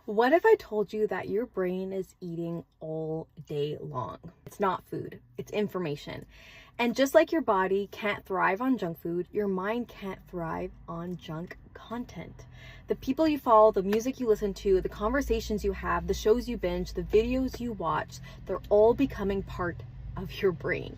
What if I told you that your brain is eating all day long? It's not food, it's information. And just like your body can't thrive on junk food, your mind can't thrive on junk content. The people you follow, the music you listen to, the conversations you have, the shows you binge, the videos you watch, they're all becoming part of your brain.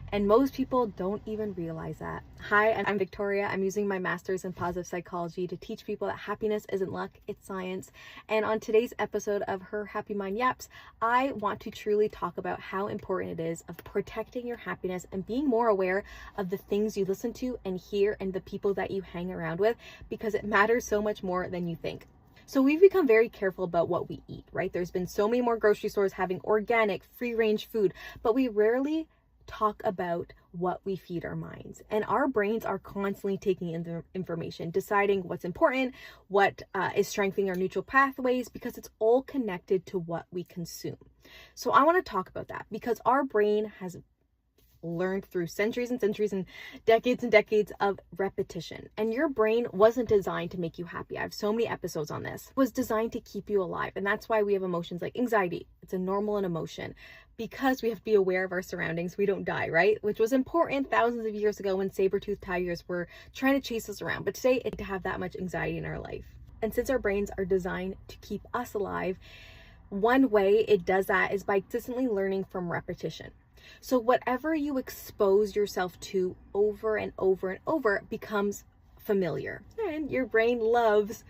And most people don't even realize that. Hi, I'm Victoria. I'm using my master's in positive psychology to teach people that happiness isn't luck, it's science. And on today's episode of Her Happy Mind Yaps, I want to truly talk about how important it is of protecting your happiness and being more aware of the things you listen to and hear and the people that you hang around with, because it matters so much more than you think. So we've become very careful about what we eat, right? There's been so many more grocery stores having organic, free-range food, but we rarely talk about what we feed our minds. And our brains are constantly taking in the information, deciding what's important, what is strengthening our neutral pathways, because it's all connected to what we consume. So I want to talk about that because our brain has learned through centuries and centuries and decades of repetition. And your brain wasn't designed to make you happy. I have so many episodes on this. It was designed to keep you alive. And that's why we have emotions like anxiety. It's a normal an emotion. Because we have to be aware of our surroundings, we don't die, right? Which was important thousands of years ago when saber-toothed tigers were trying to chase us around. But today, it to have that much anxiety in our life. And since our brains are designed to keep us alive, one way it does that is by consistently learning from repetition. So whatever you expose yourself to over and over and over becomes familiar. And your brain loves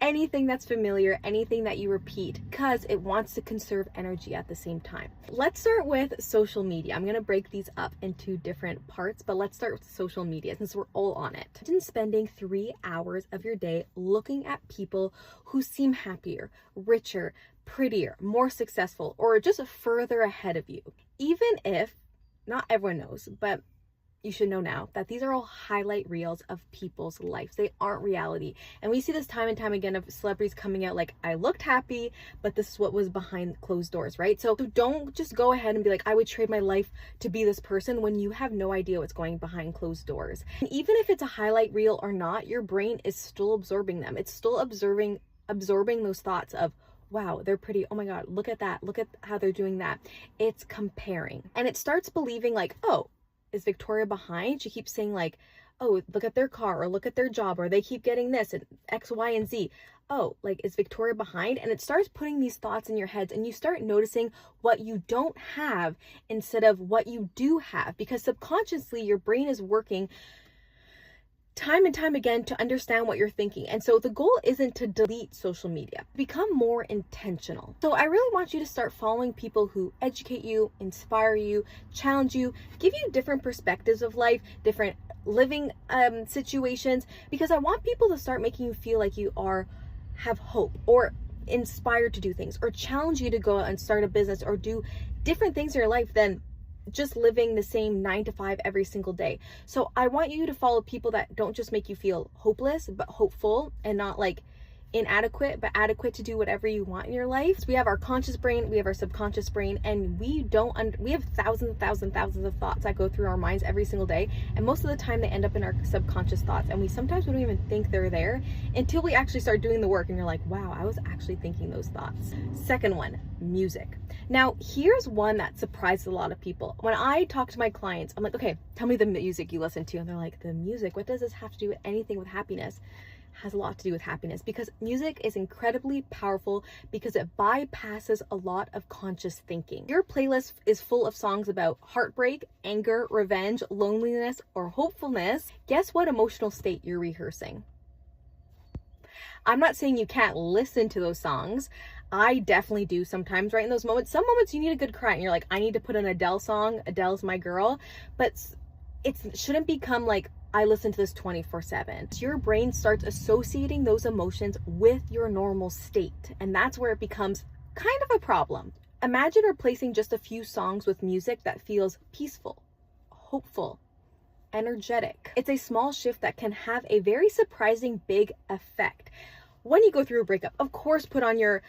anything that's familiar, anything that you repeat, because it wants to conserve energy at the same time. Let's start with social media. I'm going to break these up into different parts, but let's start with social media since we're all on it. Imagine spending 3 hours of your day looking at people who seem happier, richer, prettier, more successful, or just further ahead of you. Even if not everyone knows, but you should know now that these are all highlight reels of people's lives. They aren't reality. And we see this time and time again of celebrities coming out like, I looked happy, but this is what was behind closed doors, right? So don't just go ahead and be like, I would trade my life to be this person when you have no idea what's going behind closed doors. And even if it's a highlight reel or not, your brain is still absorbing them. It's still absorbing those thoughts of, wow, they're pretty. Oh my God, look at that. Look at how they're doing that. It's comparing. And it starts believing like, oh, is Victoria behind? She keeps saying like, oh, look at their car or look at their job or they keep getting this and X, Y, and Z. Oh, like, is Victoria behind? And it starts putting these thoughts in your heads and you start noticing what you don't have instead of what you do have, because subconsciously your brain is working time and time again to understand what you're thinking. And so the goal isn't to delete social media, become more intentional. So I really want you to start following people who educate you, inspire you, challenge you, give you different perspectives of life, different living situations, because I want people to start making you feel like you have hope or inspired to do things, or challenge you to go out and start a business or do different things in your life than just living the same 9 to 5 every single day. So I want you to follow people that don't just make you feel hopeless, but hopeful, and not like inadequate, but adequate to do whatever you want in your life. So we have our conscious brain, we have our subconscious brain, and we have thousands of thoughts that go through our minds every single day. And most of the time they end up in our subconscious thoughts. And we sometimes don't even think they're there until we actually start doing the work. And you're like, wow, I was actually thinking those thoughts. Second one, music. Now, here's one that surprises a lot of people. When I talk to my clients, I'm like, okay, tell me the music you listen to. And they're like, the music, what does this have to do with anything with happiness? Has a lot to do with happiness, because music is incredibly powerful because it bypasses a lot of conscious thinking. Your playlist is full of songs about heartbreak, anger, revenge, loneliness, or hopefulness. Guess what emotional state you're rehearsing? I'm not saying you can't listen to those songs. I definitely do sometimes, right? In those moments, some moments you need a good cry and you're like, I need to put an Adele song. Adele's my girl. But it shouldn't become like, I listen to this 24/7. Your brain starts associating those emotions with your normal state. And that's where it becomes kind of a problem. Imagine replacing just a few songs with music that feels peaceful, hopeful, energetic. It's a small shift that can have a very surprising big effect. when you go through a breakup, of course, put on your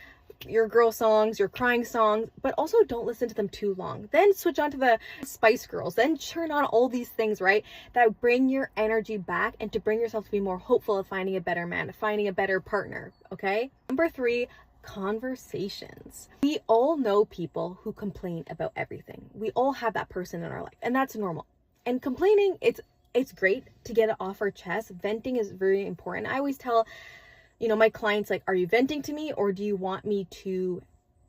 girl songs, your crying songs, but also don't listen to them too long. Then switch on to the Spice Girls, then turn on all these things, right, that bring your energy back and to bring yourself to be more hopeful of finding a better man, finding a better partner, okay? Number 3, conversations. We all know people who complain about everything. We all have that person in our life, and that's normal. And complaining, it's great to get it off our chest. Venting is very important. I always tell my clients, like, are you venting to me or do you want me to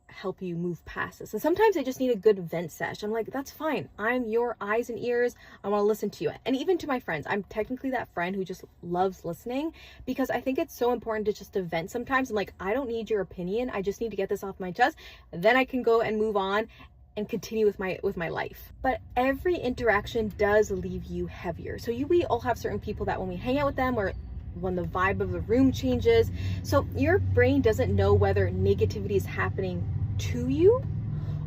help you move past this? And sometimes I just need a good vent sesh. I'm like, that's fine. I'm your eyes and ears. I want to listen to you. And even to my friends, I'm technically that friend who just loves listening, because I think it's so important to vent sometimes. I'm like, I don't need your opinion. I just need to get this off my chest. Then I can go and move on and continue with my life. But every interaction does leave you heavier. So we all have certain people that when we hang out with them, or when the vibe of the room changes, so your brain doesn't know whether negativity is happening to you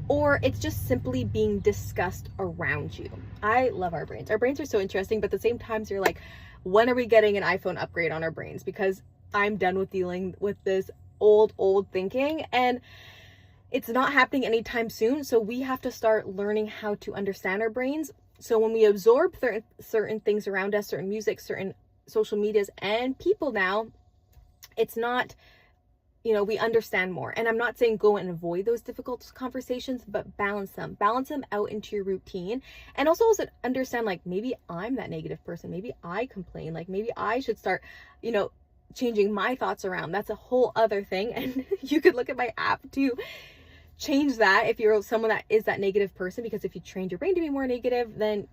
or it's just simply being discussed around you. I love our brains. Our brains are so interesting, but at the same time, you're like, when are we getting an iPhone upgrade on our brains? Because I'm done with dealing with this old thinking, and it's not happening anytime soon. So we have to start learning how to understand our brains. So when we absorb certain things around us, certain music, certain social medias and people now, it's not, we understand more. And I'm not saying go and avoid those difficult conversations, but balance them out into your routine. And also understand, like, maybe I'm that negative person. Maybe I complain. Like, maybe I should start, changing my thoughts around. That's a whole other thing. And you could look at my app to change that if you're someone that is that negative person, because if you trained your brain to be more negative, then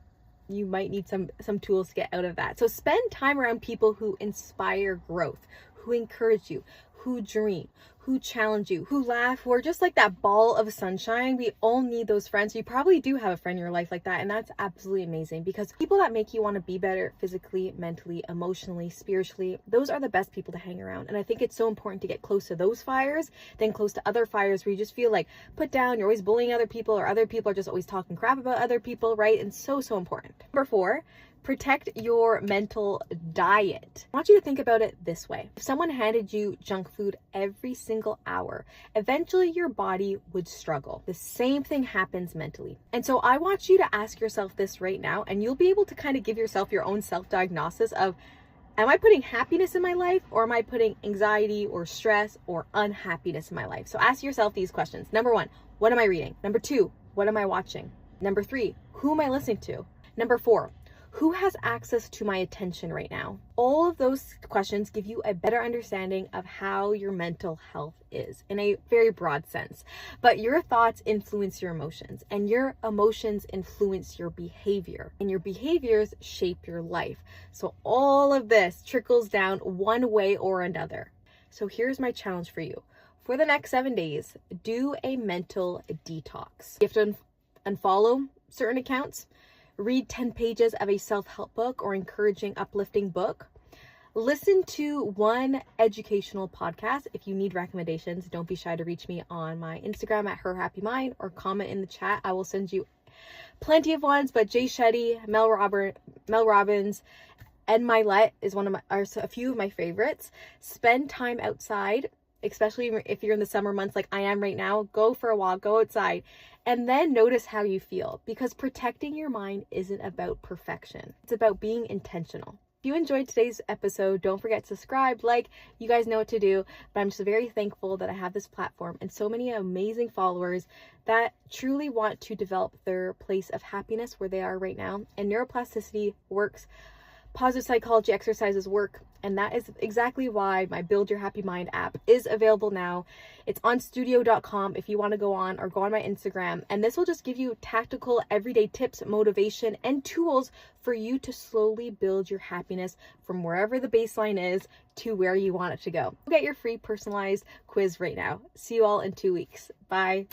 you might need some tools to get out of that. So spend time around people who inspire growth, who encourage you, who dream, who challenge you, who laugh, who are just like that ball of sunshine. We all need those friends. You probably do have a friend in your life like that, and that's absolutely amazing, because people that make you want to be better physically, mentally, emotionally, spiritually, those are the best people to hang around. And I think it's so important to get close to those fires than close to other fires where you just feel like put down, you're always bullying other people, or other people are just always talking crap about other people, right? And so important. Number 4, protect your mental diet. I want you to think about it this way. If someone handed you junk food every single hour, eventually your body would struggle. The same thing happens mentally. And so I want you to ask yourself this right now, and you'll be able to kind of give yourself your own self-diagnosis of, am I putting happiness in my life, or am I putting anxiety or stress or unhappiness in my life? So ask yourself these questions. Number 1, what am I reading? Number 2, what am I watching? Number 3, who am I listening to? Number 4, who has access to my attention right now? All of those questions give you a better understanding of how your mental health is in a very broad sense. But your thoughts influence your emotions, and your emotions influence your behavior, and your behaviors shape your life. So all of this trickles down one way or another. So here's my challenge for you. For the next 7 days, do a mental detox. You have to unfollow certain accounts. Read 10 pages of a self-help book or encouraging, uplifting book. Listen to one educational podcast. If you need recommendations, don't be shy to reach me on my Instagram at Her Happy Mind, or comment in the chat. I will send you plenty of ones, but Jay Shetty, Mel Robbins, Ed Milet is are a few of my favorites. Spend time outside, especially if you're in the summer months like I am right now. Go for a walk, go outside, and then notice how you feel, because protecting your mind isn't about perfection. It's about being intentional. If you enjoyed today's episode, don't forget to subscribe, like, you guys know what to do. But I'm just very thankful that I have this platform and so many amazing followers that truly want to develop their place of happiness where they are right now. And neuroplasticity works. Positive psychology exercises work, and that is exactly why my Build Your Happy Mind app is available now. It's on studio.com if you want to go on, or go on my Instagram, and this will just give you tactical everyday tips, motivation, and tools for you to slowly build your happiness from wherever the baseline is to where you want it to go. Get your free personalized quiz right now. See you all in 2 weeks. Bye.